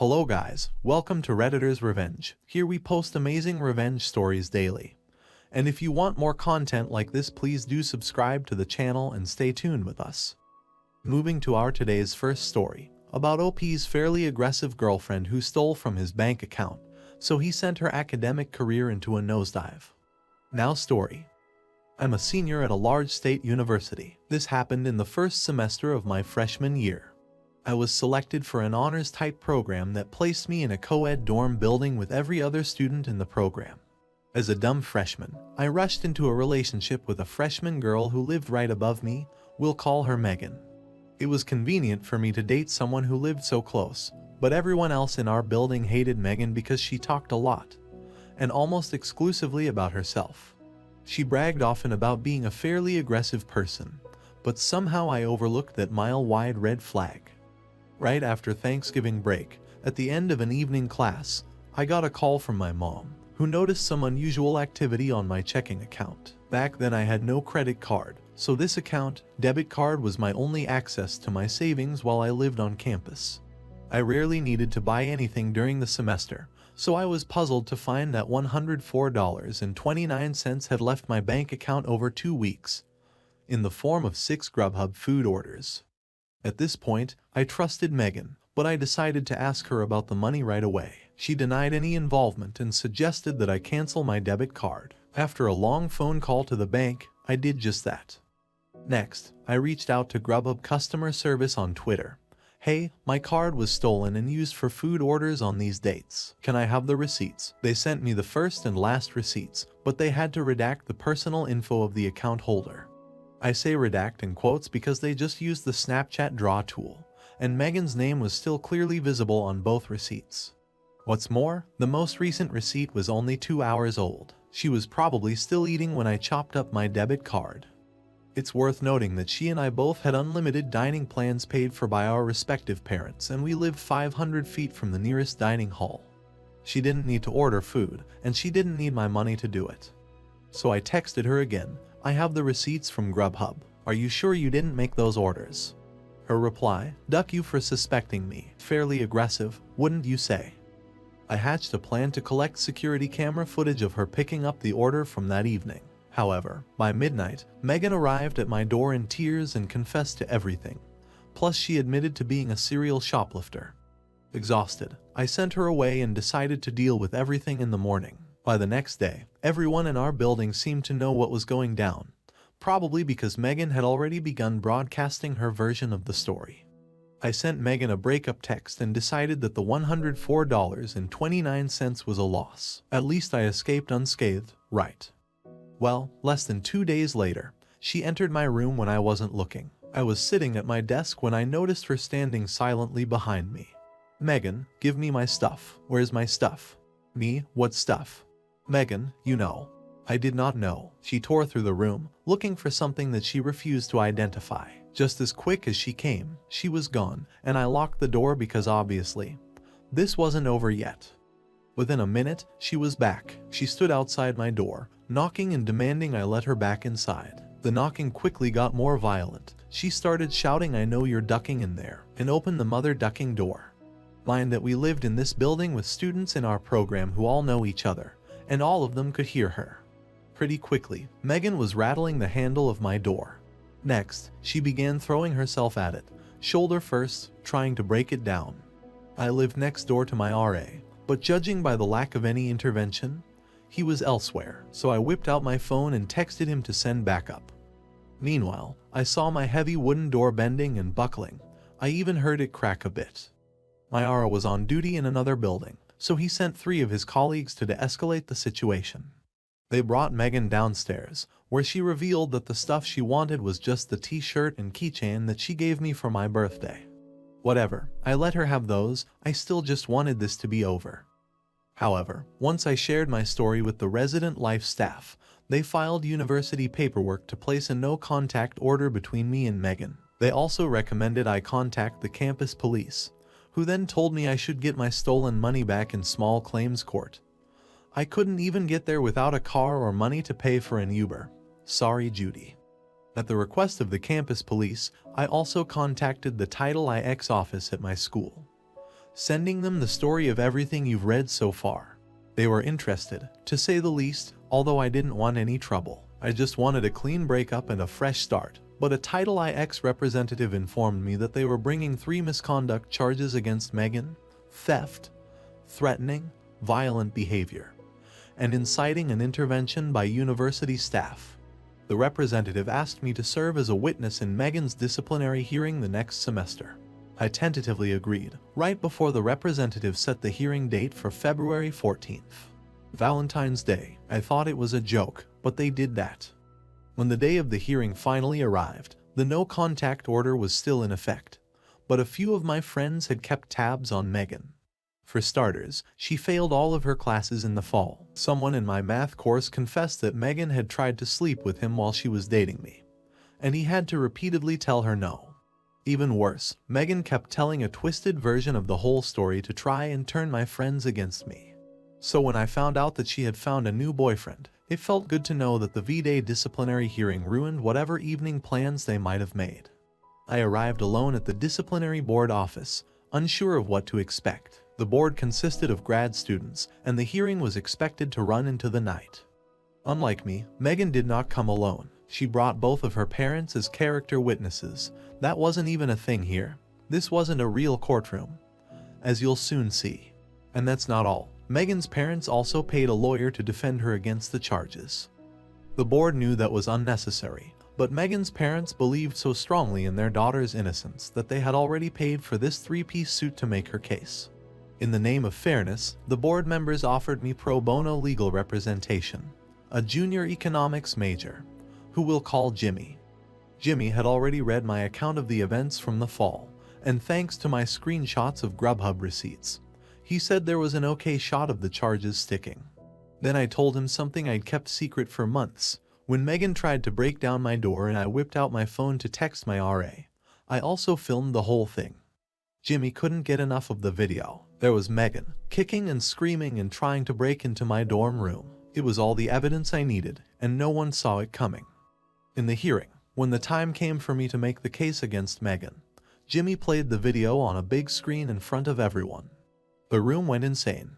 Hello guys, welcome to Redditor's Revenge. Here we post amazing revenge stories daily. And if you want more content like this, please do subscribe to the channel and stay tuned with us. Moving to our today's first story, about OP's fairly aggressive girlfriend who stole from his bank account, so he sent her academic career into a nosedive. Now story. I'm a senior at a large state university. This happened in the first semester of my freshman year. I was selected for an honors-type program that placed me in a co-ed dorm building with every other student in the program. As a dumb freshman, I rushed into a relationship with a freshman girl who lived right above me. We'll call her Megan. It was convenient for me to date someone who lived so close, but everyone else in our building hated Megan because she talked a lot, and almost exclusively about herself. She bragged often about being a fairly aggressive person, but somehow I overlooked that mile-wide red flag. Right after Thanksgiving break, at the end of an evening class, I got a call from my mom, who noticed some unusual activity on my checking account. Back then I had no credit card, so this debit card was my only access to my savings while I lived on campus. I rarely needed to buy anything during the semester, so I was puzzled to find that $104.29 had left my bank account over 2 weeks, in the form of 6 Grubhub food orders. At this point, I trusted Megan, but I decided to ask her about the money right away. She denied any involvement and suggested that I cancel my debit card. After a long phone call to the bank, I did just that. Next, I reached out to Grubhub customer service on Twitter. Hey, my card was stolen and used for food orders on these dates. Can I have the receipts? They sent me the first and last receipts, but they had to redact the personal info of the account holder. I say redact in quotes because they just used the Snapchat draw tool, and Megan's name was still clearly visible on both receipts. What's more, the most recent receipt was only 2 hours old. She was probably still eating when I chopped up my debit card. It's worth noting that she and I both had unlimited dining plans paid for by our respective parents, and we lived 500 feet from the nearest dining hall. She didn't need to order food, and she didn't need my money to do it. So I texted her again. I have the receipts from Grubhub. Are you sure you didn't make those orders? Her reply, duck you for suspecting me. Fairly aggressive, wouldn't you say? I hatched a plan to collect security camera footage of her picking up the order from that evening. However, by midnight, Megan arrived at my door in tears and confessed to everything. Plus, she admitted to being a serial shoplifter. Exhausted, I sent her away and decided to deal with everything in the morning. By the next day, everyone in our building seemed to know what was going down, probably because Megan had already begun broadcasting her version of the story. I sent Megan a breakup text and decided that the $104.29 was a loss. At least I escaped unscathed, right? Well, less than 2 days later, she entered my room when I wasn't looking. I was sitting at my desk when I noticed her standing silently behind me. Megan, give me my stuff. Where's my stuff? Me, what stuff? Megan, you know. I did not know. She tore through the room, looking for something that she refused to identify. Just as quick as she came, she was gone, and I locked the door because obviously, this wasn't over yet. Within a minute, she was back. She stood outside my door, knocking and demanding I let her back inside. The knocking quickly got more violent. She started shouting, "I know you're ducking in there," and opened the mother ducking door. Mind that we lived in this building with students in our program who all know each other, and all of them could hear her. Pretty quickly, Megan was rattling the handle of my door. Next, she began throwing herself at it, shoulder first, trying to break it down. I lived next door to my RA, but judging by the lack of any intervention, he was elsewhere, so I whipped out my phone and texted him to send backup. Meanwhile, I saw my heavy wooden door bending and buckling. I even heard it crack a bit. My RA was on duty in another building, so he sent 3 of his colleagues to de-escalate the situation. They brought Megan downstairs, where she revealed that the stuff she wanted was just the t-shirt and keychain that she gave me for my birthday. Whatever, I let her have those. I still just wanted this to be over. However, once I shared my story with the resident life staff, they filed university paperwork to place a no-contact order between me and Megan. They also recommended I contact the campus police, who then told me I should get my stolen money back in small claims court. I couldn't even get there without a car or money to pay for an Uber. Sorry, Judy. At the request of the campus police, I also contacted the Title IX office at my school. sending them the story of everything you've read so far. They were interested, to say the least, although I didn't want any trouble. I just wanted a clean breakup and a fresh start. But a Title IX representative informed me that they were bringing 3 misconduct charges against Megan: theft, threatening, violent behavior, and inciting an intervention by university staff. The representative asked me to serve as a witness in Megan's disciplinary hearing the next semester. I tentatively agreed, right before the representative set the hearing date for February 14th. Valentine's Day. I thought it was a joke, but they did that. When the day of the hearing finally arrived, the no-contact order was still in effect, but a few of my friends had kept tabs on Megan. For starters, she failed all of her classes in the fall. Someone in my math course confessed that Megan had tried to sleep with him while she was dating me, and he had to repeatedly tell her no. Even worse, Megan kept telling a twisted version of the whole story to try and turn my friends against me. So when I found out that she had found a new boyfriend, it felt good to know that the V-Day disciplinary hearing ruined whatever evening plans they might have made. I arrived alone at the disciplinary board office, unsure of what to expect. The board consisted of grad students, and the hearing was expected to run into the night. Unlike me, Megan did not come alone. She brought both of her parents as character witnesses. That wasn't even a thing here. This wasn't a real courtroom, as you'll soon see. And that's not all. Megan's parents also paid a lawyer to defend her against the charges. The board knew that was unnecessary, but Megan's parents believed so strongly in their daughter's innocence that they had already paid for this 3-piece suit to make her case. In the name of fairness, the board members offered me pro bono legal representation, a junior economics major, who we'll call Jimmy. Jimmy had already read my account of the events from the fall, and thanks to my screenshots of Grubhub receipts, he said there was an okay shot of the charges sticking. Then I told him something I'd kept secret for months. When Megan tried to break down my door and I whipped out my phone to text my RA, I also filmed the whole thing. Jimmy couldn't get enough of the video. There was Megan, kicking and screaming and trying to break into my dorm room. It was all the evidence I needed, and no one saw it coming. In the hearing, when the time came for me to make the case against Megan, Jimmy played the video on a big screen in front of everyone. The room went insane.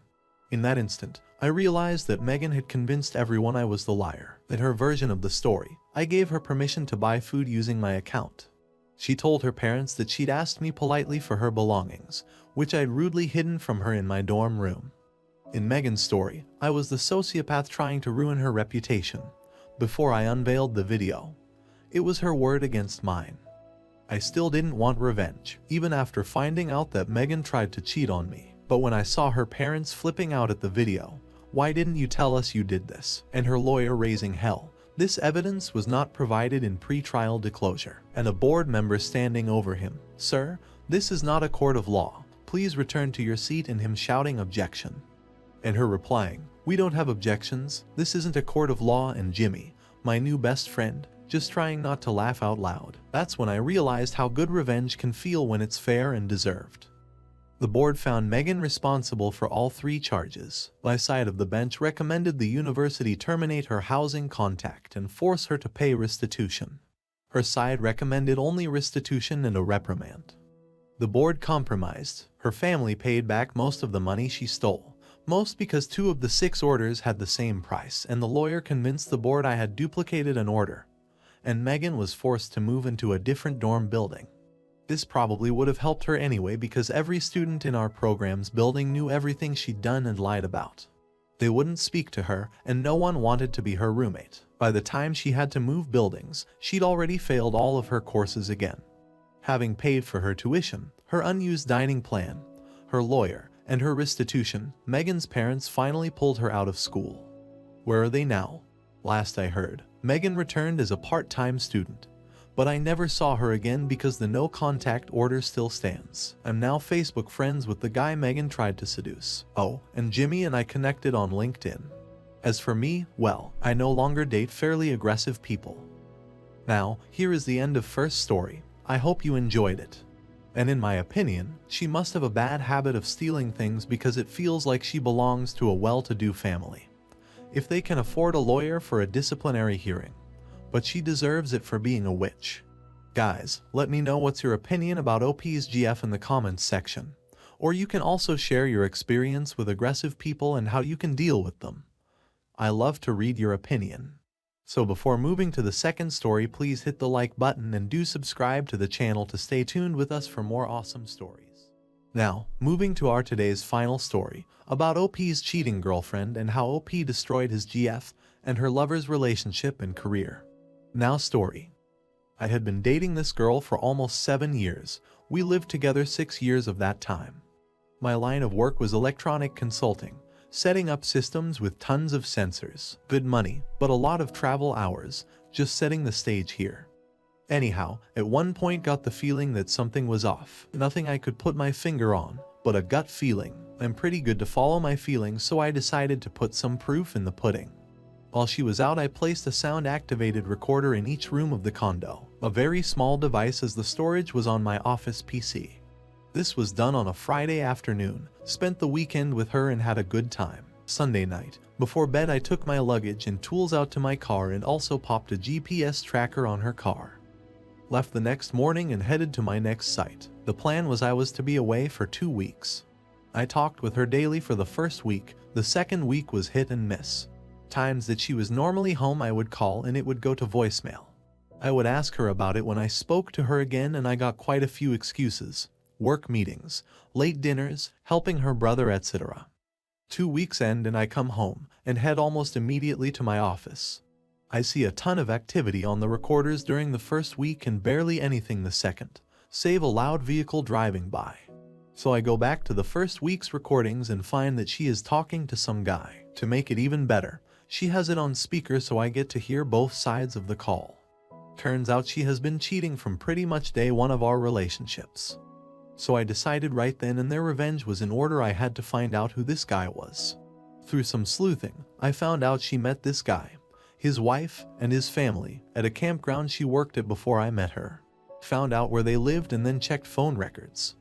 In that instant, I realized that Megan had convinced everyone I was the liar. In her version of the story, I gave her permission to buy food using my account. She told her parents that she'd asked me politely for her belongings, which I'd rudely hidden from her in my dorm room. In Megan's story, I was the sociopath trying to ruin her reputation. Before I unveiled the video, it was her word against mine. I still didn't want revenge, even after finding out that Megan tried to cheat on me. But when I saw her parents flipping out at the video, "Why didn't you tell us you did this?" and her lawyer raising hell, this evidence was not provided in pre-trial disclosure, and a board member standing over him, "Sir, this is not a court of law. Please return to your seat," and him shouting objection. And her replying, "We don't have objections. This isn't a court of law," and Jimmy, my new best friend, just trying not to laugh out loud. That's when I realized how good revenge can feel when it's fair and deserved. The board found Megan responsible for all 3 charges. My side of the bench recommended the university terminate her housing contact and force her to pay restitution. Her side recommended only restitution and a reprimand. The board compromised. Her family paid back most of the money she stole, most because 2 of the 6 orders had the same price, and the lawyer convinced the board I had duplicated an order, and Megan was forced to move into a different dorm building. This probably would have helped her anyway because every student in our program's building knew everything she'd done and lied about. They wouldn't speak to her, and no one wanted to be her roommate. By the time she had to move buildings, she'd already failed all of her courses again. Having paid for her tuition, her unused dining plan, her lawyer, and her restitution, Megan's parents finally pulled her out of school. Where are they now? Last I heard, Megan returned as a part-time student. But I never saw her again because the no-contact order still stands. I'm now Facebook friends with the guy Megan tried to seduce. Oh, and Jimmy and I connected on LinkedIn. As for me, well, I no longer date fairly aggressive people. Now, here is the end of first story. I hope you enjoyed it. And in my opinion, she must have a bad habit of stealing things because it feels like she belongs to a well-to-do family. If they can afford a lawyer for a disciplinary hearing. But she deserves it for being a witch. Guys, let me know what's your opinion about OP's GF in the comments section. Or you can also share your experience with aggressive people and how you can deal with them. I love to read your opinion. So before moving to the second story, please hit the like button and do subscribe to the channel to stay tuned with us for more awesome stories. Now, moving to our today's final story, about OP's cheating girlfriend and how OP destroyed his GF and her lover's relationship and career. Now story. I had been dating this girl for almost 7 years. We lived together 6 years of that time. My line of work was electronic consulting, setting up systems with tons of sensors, good money, but a lot of travel hours, just setting the stage here. Anyhow, at one point got the feeling that something was off. Nothing I could put my finger on, but a gut feeling. I'm pretty good to follow my feelings, so I decided to put some proof in the pudding. While she was out, I placed a sound-activated recorder in each room of the condo, a very small device as the storage was on my office PC. This was done on a Friday afternoon, spent the weekend with her and had a good time. Sunday night, before bed I took my luggage and tools out to my car and also popped a GPS tracker on her car. Left the next morning and headed to my next site. The plan was I was to be away for 2 weeks. I talked with her daily for the first week. The second week was hit and miss. Times that she was normally home I would call and it would go to voicemail. I would ask her about it when I spoke to her again and I got quite a few excuses. Work meetings, late dinners, helping her brother, etc. 2 weeks end and I come home and head almost immediately to my office. I see a ton of activity on the recorders during the first week and barely anything the second, save a loud vehicle driving by. So I go back to the first week's recordings and find that she is talking to some guy. To make it even better, she has it on speaker so I get to hear both sides of the call. Turns out she has been cheating from pretty much day one of our relationships. So I decided right then and there revenge was in order. I had to find out who this guy was. Through some sleuthing, I found out she met this guy, his wife, and his family at a campground she worked at before I met her. Found out where they lived and then checked phone records.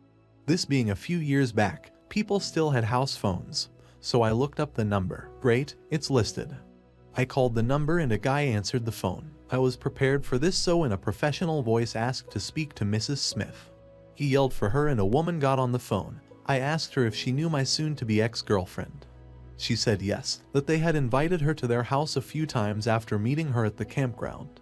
This being a few years back, people still had house phones, so I looked up the number. Great, it's listed. I called the number and a guy answered the phone. I was prepared for this, so in a professional voice asked to speak to Mrs. Smith. He yelled for her and a woman got on the phone. I asked her if she knew my soon-to-be ex-girlfriend. She said yes, that they had invited her to their house a few times after meeting her at the campground.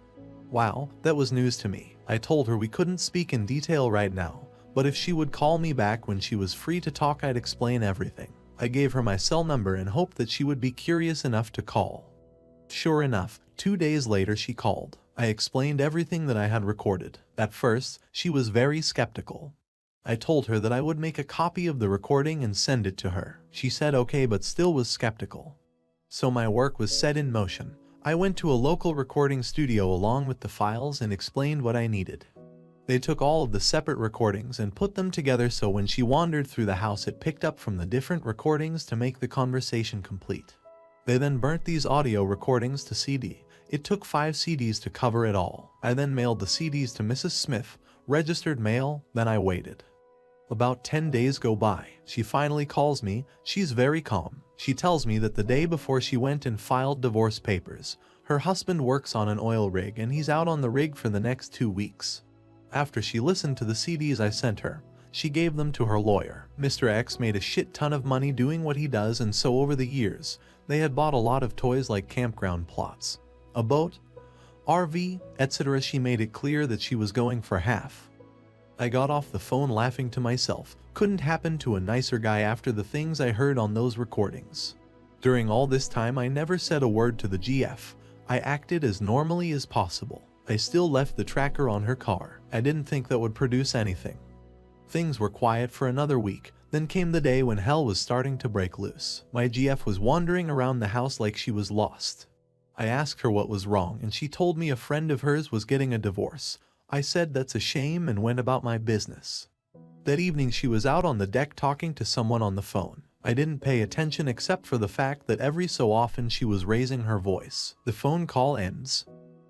Wow, that was news to me. I told her we couldn't speak in detail right now, but if she would call me back when she was free to talk I'd explain everything. I gave her my cell number and hoped that she would be curious enough to call. Sure enough, 2 days later she called. I explained everything that I had recorded. At first, she was very skeptical. I told her that I would make a copy of the recording and send it to her. She said okay, but still was skeptical. So my work was set in motion. I went to a local recording studio along with the files and explained what I needed. They took all of the separate recordings and put them together so when she wandered through the house it picked up from the different recordings to make the conversation complete. They then burnt these audio recordings to CD. It took 5 CDs to cover it all. I then mailed the CDs to Mrs. Smith, registered mail, then I waited. About 10 days go by. She finally calls me. She's very calm. She tells me that the day before she went and filed divorce papers. Her husband works on an oil rig and he's out on the rig for the next 2 weeks. After she listened to the CDs I sent her, she gave them to her lawyer. Mr. X made a shit ton of money doing what he does, and so over the years, they had bought a lot of toys like campground plots, a boat, RV, etc. She made it clear that she was going for half. I got off the phone laughing to myself. Couldn't happen to a nicer guy after the things I heard on those recordings. During all this time I never said a word to the GF. I acted as normally as possible. I still left the tracker on her car. I didn't think that would produce anything. Things were quiet for another week. Then came the day when hell was starting to break loose. My GF was wandering around the house like she was lost. I asked her what was wrong and she told me a friend of hers was getting a divorce. I said that's a shame and went about my business. That evening she was out on the deck talking to someone on the phone. I didn't pay attention except for the fact that every so often she was raising her voice. The phone call ends.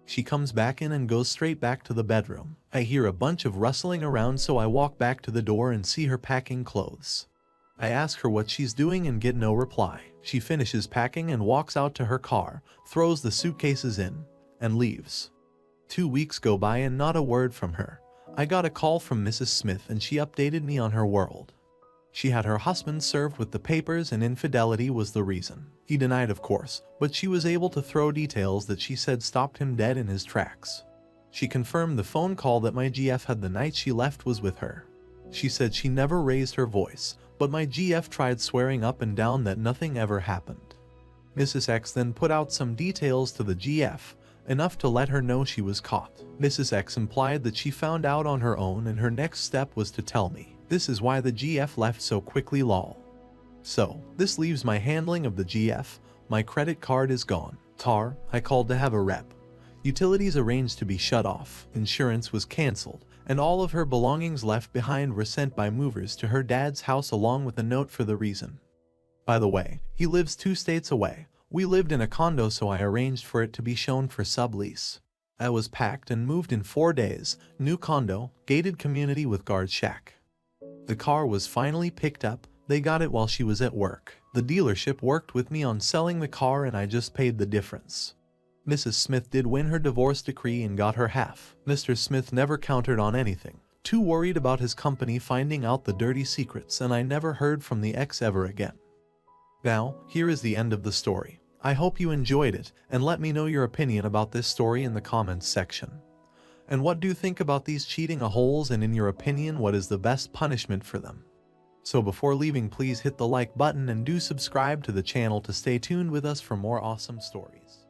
She comes back in and goes straight back to the bedroom. I hear a bunch of rustling around, so I walk back to the door and see her packing clothes. I ask her what she's doing and get no reply. She finishes packing and walks out to her car, throws the suitcases in, and leaves. 2 weeks go by and not a word from her. I got a call from Mrs. Smith and she updated me on her world. She had her husband served with the papers and infidelity was the reason. He denied, of course, but she was able to throw details that she said stopped him dead in his tracks. She confirmed the phone call that my GF had the night she left was with her. She said she never raised her voice, but my GF tried swearing up and down that nothing ever happened. Mrs. X then put out some details to the GF, enough to let her know she was caught. Mrs. X implied that she found out on her own and her next step was to tell me. This is why the GF left so quickly, lol. So, this leaves my handling of the GF. My credit card is gone. Tar, I called to have a rep. Utilities arranged to be shut off. Insurance was cancelled, and all of her belongings left behind were sent by movers to her dad's house along with a note for the reason. By the way, he lives 2 states away. We lived in a condo, so I arranged for it to be shown for sublease. I was packed and moved in 4 days. New condo, gated community with guard shack. The car was finally picked up. They got it while she was at work. The dealership worked with me on selling the car and I just paid the difference. Mrs. Smith did win her divorce decree and got her half. Mr. Smith never countered on anything. Too worried about his company finding out the dirty secrets, and I never heard from the ex ever again. Now, here is the end of the story. I hope you enjoyed it, and let me know your opinion about this story in the comments section. And what do you think about these cheating a-holes, and in your opinion, what is the best punishment for them? So before leaving, please hit the like button and do subscribe to the channel to stay tuned with us for more awesome stories.